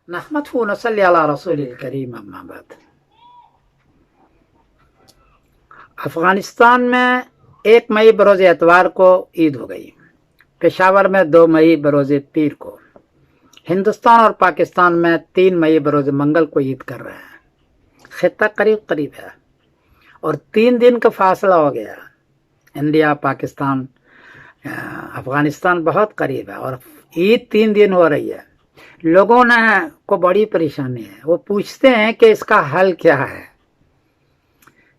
नहमदहु व नसल्ली अला रसूलिल करीम अम्मा बाद। अफ़गानिस्तान में 1 मई बरोज़ एतवार को ईद हो गई। पेशावर में 2 मई बरोज़ पीर को। हिंदुस्तान और पाकिस्तान में 3 मई बरोज़ मंगल को ईद कर रहे हैं। खित्ता करीब करीब है और 3 दिन का फासला हो गया। इंडिया, पाकिस्तान, अफ़गानिस्तान बहुत करीब है और ईद 3 दिन हो रही है। लोगों ने को बड़ी परेशानी है। वो पूछते हैं कि इसका हल क्या है।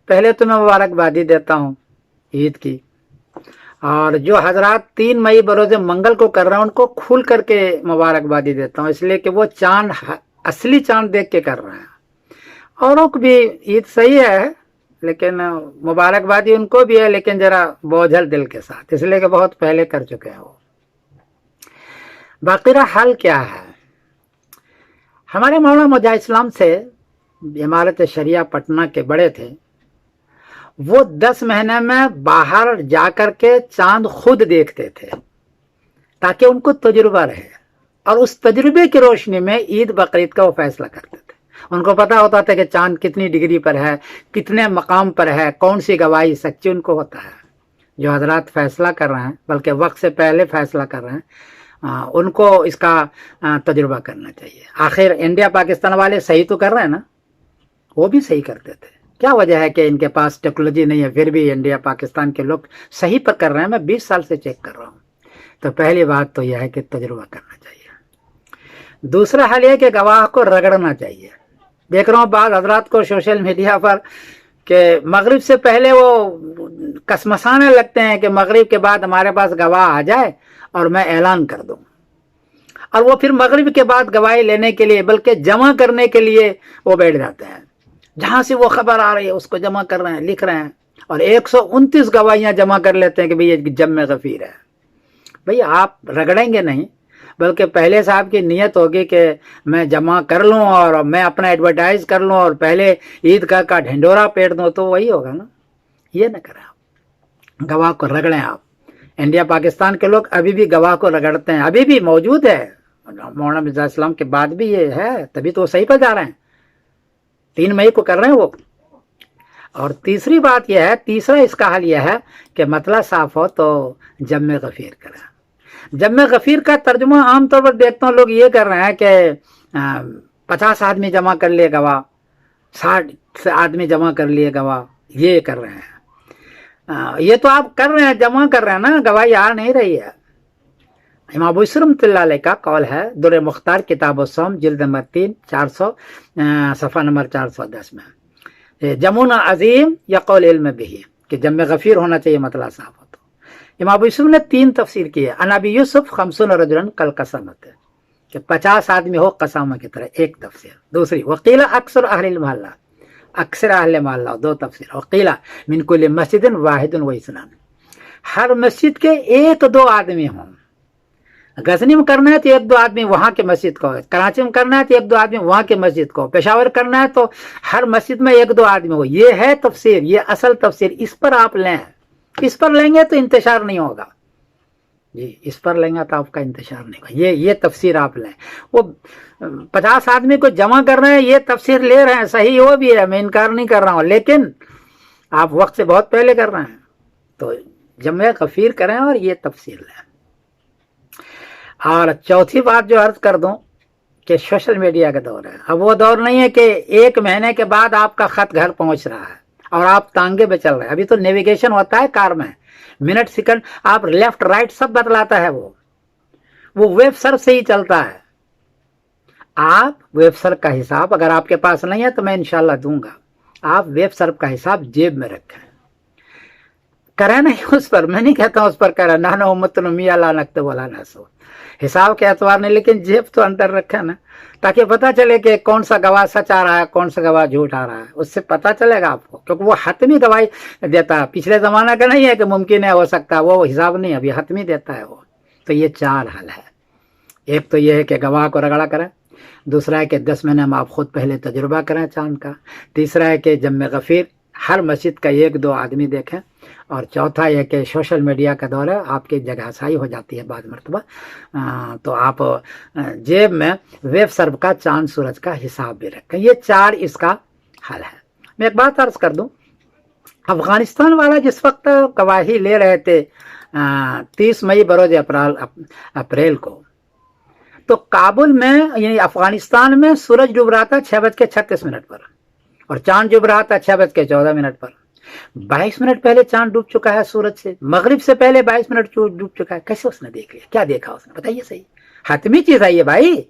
पहले तो मैं मुबारकबादी देता हूँ ईद की, और जो हजरात 3 मई बरोज़ मंगल को कर रहे हैं उनको खुल करके मुबारकबादी देता हूँ, इसलिए कि वो चांद, असली चांद देख के कर रहे हैं। औरों को भी ईद सही है, लेकिन मुबारकबादी उनको भी है, लेकिन जरा बोझल दिल के साथ, इसलिए कि बहुत पहले कर चुके हैं वो। बाकीरा हल क्या है? हमारे मौलाना मुजा इस्लाम से इमारत शरिया पटना के बड़े थे, वो 10 महीने में बाहर जाकर के चांद खुद देखते थे ताकि उनको तजुर्बा रहे, और उस तजुर्बे की रोशनी में ईद बकरीद का वो फैसला करते थे। उनको पता होता था कि चांद कितनी डिग्री पर है, कितने मकाम पर है, कौन सी गवाही सच्ची, उनको होता है। जो हजरात फैसला कर रहे हैं, बल्कि वक्त से पहले फैसला कर रहे हैं, उनको इसका तजुर्बा करना चाहिए। आखिर इंडिया पाकिस्तान वाले सही तो कर रहे हैं ना, वो भी सही करते थे। क्या वजह है कि इनके पास टेक्नोलॉजी नहीं है, फिर भी इंडिया पाकिस्तान के लोग सही पर कर रहे हैं? मैं 20 साल से चेक कर रहा हूँ। तो पहली बात तो यह है कि तजुर्बा करना चाहिए। दूसरा हल है कि गवाह को रगड़ना चाहिए। देख रहा हूँ बाद हजरात को सोशल मीडिया पर कि मगरिब से पहले वो कसमसाने लगते हैं कि मगरिब के बाद हमारे पास गवाह आ जाए और मैं ऐलान कर दूं, और वो फिर मगरिब के बाद गवाही लेने के लिए, बल्कि जमा करने के लिए वो बैठ जाते हैं। जहां से वो खबर आ रही है उसको जमा कर रहे हैं, लिख रहे हैं, और 129 गवाहियां जमा कर लेते हैं कि भाई ये जम्मे गफीर है। भाई आप रगड़ेंगे नहीं, बल्कि पहले से आपकी नियत होगी कि मैं जमा कर लूं और मैं अपना एडवर्टाइज कर लूं और पहले ईद का ढिंडोरा पेट दूं, तो वही होगा ना। ये ना करें आप, गवाह को रगड़ें आप। इंडिया पाकिस्तान के लोग अभी भी गवाह को रगड़ते हैं, अभी भी मौजूद है। मौलाना मिर्जा इस्लाम के बाद भी ये है, तभी तो सही पर जा रहे हैं। 3 मई को कर रहे हैं वो। और तीसरी बात यह है, तीसरा इसका हल यह है कि मतला साफ हो तो जम्मे गफीर करें। जम्मे गफीर का तर्जुमा आमतौर पर देखता हूँ लोग ये कर रहे हैं कि 50 आदमी जमा कर लिए गवाह, 60 आदमी जमा कर लिए गवाह, ये कर रहे हैं। ये तो आप कर रहे हैं, जमा कर रहे हैं ना, गवाही आ नहीं रही है। इमाम अबू यूसुफ रहमतुल्लाह अलैह का कौल है दुर्र मुख्तार किताब सौम जिल्द नंबर 3 400 सफ़ा नंबर 410 में, जमुन अजीम या कौल इल्म बिही, कि जम्मे गफीर होना चाहिए, मतलब साफ हो। तो इमाम अबू यूसुफ ने 3 तफसीर की है। अनबी यूसुफ 50 रजुलन कल कसमत है, कि 50 आदमी हो कसामा की तरह, एक तफसीर। दूसरी वकीला अक्सर अहल मोहल्ला, अक्सर अहल मोहल्ला, 2 तफसीर। वकीला मिन कुल्ली मस्जिदिन वाहिदुन व इस्नान, हर मस्जिद के 1-2 आदमी हों। गजनी में करना है तो 1-2 आदमी वहां के मस्जिद को, कराची में करना है तो 1-2 आदमी वहां के मस्जिद को, पेशावर करना है तो हर मस्जिद में 1-2 आदमी हो। ये है तफसीर, ये असल तफसीर। इस पर आप लें, इस पर लेंगे तो इंतशार नहीं होगा जी, इस पर लेंगे तो आपका इंतशार नहीं होगा। ये तफसीर आप लें। वो 50 आदमी को जमा कर रहे हैं, ये तफसीर ले रहे हैं, सही वो भी है, मैं इनकार नहीं कर रहा हूँ, लेकिन आप वक्त से बहुत पहले कर रहे हैं, तो जम्मे गफीर करें और ये तफसीर लें। और चौथी बात जो अर्ज कर दूं कि सोशल मीडिया का दौर है। अब वो दौर नहीं है कि 1 महीने के बाद आपका खत घर पहुंच रहा है और आप तांगे पे चल रहे हैं। अभी तो नेविगेशन होता है कार में, मिनट सेकंड आप लेफ्ट राइट सब बतलाता है। वो वेब सर्च से ही चलता है। आप वेब सर्च का हिसाब अगर आपके पास नहीं है तो मैं इंशाल्लाह दूंगा, आप वेब सर्च का हिसाब जेब में रखें, करें नहीं उस पर। मैं नहीं कहता हूं उस पर करें, ना उम्मत मिया ला नकते बोला ना सो, हिसाब के एतबार नहीं, लेकिन जेब तो अंदर रखे ना, ताकि पता चले कि कौन सा गवाह सच आ रहा है, कौन सा गवाह झूठ आ रहा है। उससे पता चलेगा आपको, क्योंकि वो हतमी गवाही देता है। पिछले जमाना का नहीं है कि मुमकिन है, हो सकता है, वो हिसाब नहीं, अभी हतमी देता है वो। तो ये 4 हल है। एक तो ये है कि गवाह को रगड़ा करें, दूसरा है कि 10 महीने में आप खुद पहले तजुर्बा करें चांद का, तीसरा है कि जम्मे गफीर हर मस्जिद का 1-2 आदमी देखें, और चौथा यह कि सोशल मीडिया का दौर है, आपकी जगहसाई हो जाती है बाद मरतबा, तो आप जेब में वेब सर्व का चांद सूरज का हिसाब भी रखें। ये 4 इसका हल है। मैं एक बात अर्ज कर दूं, अफगानिस्तान वाला जिस वक्त गवाही ले रहे थे 30 मई बरोज अप्रैल को, तो काबुल में यानी अफगानिस्तान में सूरज डूब रहा था 6:36 पर, और चांद डूब रहा था 6:14 पर। 22 मिनट पहले चांद डूब चुका है सूरज से, मगरिब से पहले 22 मिनट डूब चुका है। कैसे उसने देख लिया? क्या देखा उसने? बताइए सही, हतमी चीज है ये भाई।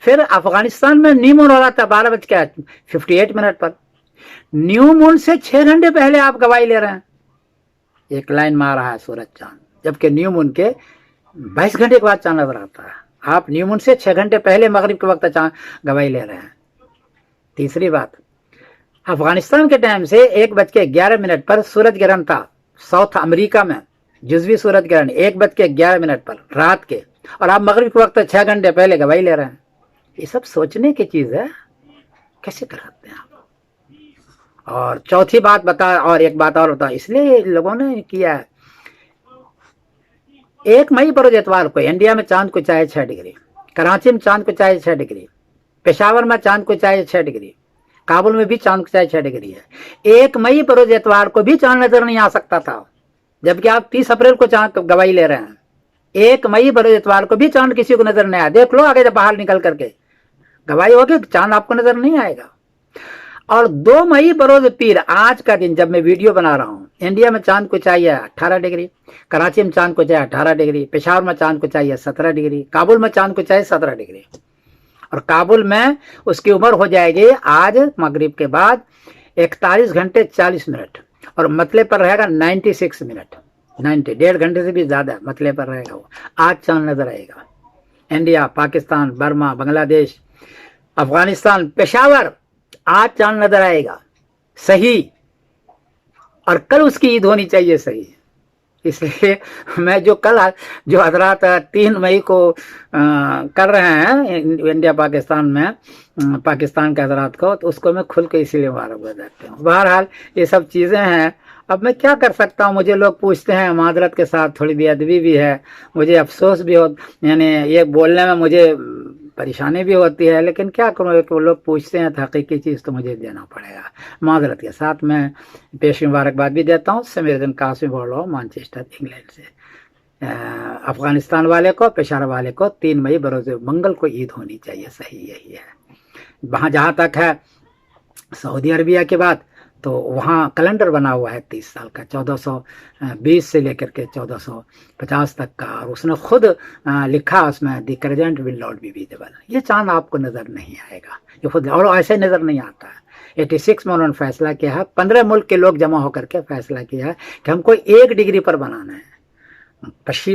फिर अफगानिस्तान में न्यू मून हो रहा था 12:58 पर। न्यू मून से 6 घंटे पहले आप गवाही ले रहे हैं, एक लाइन मार रहा है सूरज चांद, जबकि न्यू मून के 22 घंटे के बाद चांद नजर आता है। आप न्यू मून से 6 घंटे पहले मगरिब के वक्त चांद गवाही ले रहे हैं। तीसरी बात, अफगानिस्तान के टाइम से 1:11 पर सूरज ग्रहण था साउथ अमेरिका में, जुजवी सूरज ग्रहण 1:11 पर रात के, और आप मगरिब के वक्त 6 घंटे पहले गवाही ले रहे हैं। ये सब सोचने की चीज है, कैसे कर सकते हैं आप? और चौथी बात बता, और एक बात और बता, इसलिए लोगों ने किया है, 1 मई बरोज इतवार को इंडिया में चांद को चाहे 6 डिग्री, कराची में चांद को चाहे 6 डिग्री, पेशावर में चांद को चाहे 6 डिग्री, काबुल में भी चांद को चाहे 6 डिग्री है। 1 मई बरोज इतवार को भी चांद नजर नहीं आ सकता था, जबकि आप 30 अप्रैल को चांद गवाही ले रहे हैं। 1 मई बरोज इतवार को भी चांद किसी को नजर नहीं आया। देख लो आगे जब बाहर निकल करके गवाही होगी, चांद आपको नजर नहीं आएगा। और 2 मई बरोज पीर, आज का दिन जब मैं वीडियो बना रहा हूं, इंडिया में चांद को चाहिए 18 डिग्री, कराची में चांद को चाहिए 18 डिग्री, पेशावर में चांद को चाहिए 17 डिग्री, काबुल में चांद को चाहिए 17 डिग्री। और काबुल में उसकी उम्र हो जाएगी आज मगरिब के बाद 41 घंटे 40 मिनट, और मतले पर रहेगा 96 मिनट, 90, 1.5 घंटे से भी ज्यादा मतले पर रहेगा वो। आज चांद नजर आएगा। इंडिया, पाकिस्तान, बर्मा, बांग्लादेश, अफगानिस्तान, पेशावर, आज चांद नजर आएगा सही, और कल उसकी ईद होनी चाहिए सही। इसलिए मैं जो हजरात 3 मई को कर रहे हैं इंडिया पाकिस्तान में, पाकिस्तान के हजरात को, तो उसको मैं खुल के इसीलिए मुबारकबाद देता हूँ। बहरहाल ये सब चीज़ें हैं, अब मैं क्या कर सकता हूँ? मुझे लोग पूछते हैं, मादरत के साथ थोड़ी बेअदबी भी है, मुझे अफसोस भी हो, यानी ये बोलने में मुझे परेशानी भी होती है, लेकिन क्या करूँ, वो लोग पूछते हैं तो हकीकी चीज़ तो मुझे देना पड़ेगा। मादरत के साथ मैं पेश मुबारकबाद भी देता हूँ। समीरुद्दीन कासिम बोल रहा हूँ, मैनचेस्टर इंग्लैंड से। अफगानिस्तान वाले को, पेशावर वाले को 3 मई बरोज मंगल को ईद होनी चाहिए, सही यही है। वहाँ जहाँ तक है सऊदी अरबिया की बात, तो वहाँ कैलेंडर बना हुआ है 30 साल का, 1420 से लेकर के 1450 तक का, और उसने खुद लिखा उसमें the current will not be visible. ये चांद आपको नजर नहीं आएगा, ये खुद, और ऐसे नजर नहीं आता है। 86 में उन्होंने फैसला किया है, 15 मुल्क के लोग जमा होकर के फैसला किया है कि हमको 1 डिग्री पर बनाना है।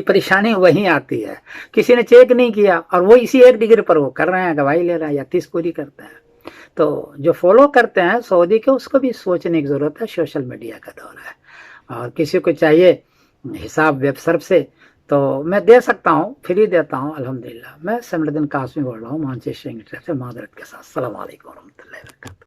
परेशानी वहीं आती है, किसी ने चेक नहीं किया, और वो इसी 1 डिग्री पर वो कर रहे हैं, गवाही ले रहे हैं या 30 पूरी करते हैं। तो जो फॉलो करते हैं सऊदी के, उसको भी सोचने की जरूरत है। सोशल मीडिया का दौर है, और किसी को चाहिए हिसाब वेब सर्व से, तो मैं दे सकता हूँ, फ्री देता हूँ अल्हम्दुलिल्लाह। मैं समीरुद्दीन कासिम बोल रहा हूँ, मैनचेस्टर इंग्लैंड से, मादरत के साथ। अस्सलाम वालेकुम रहमतुल्लाहि व बरकातहू।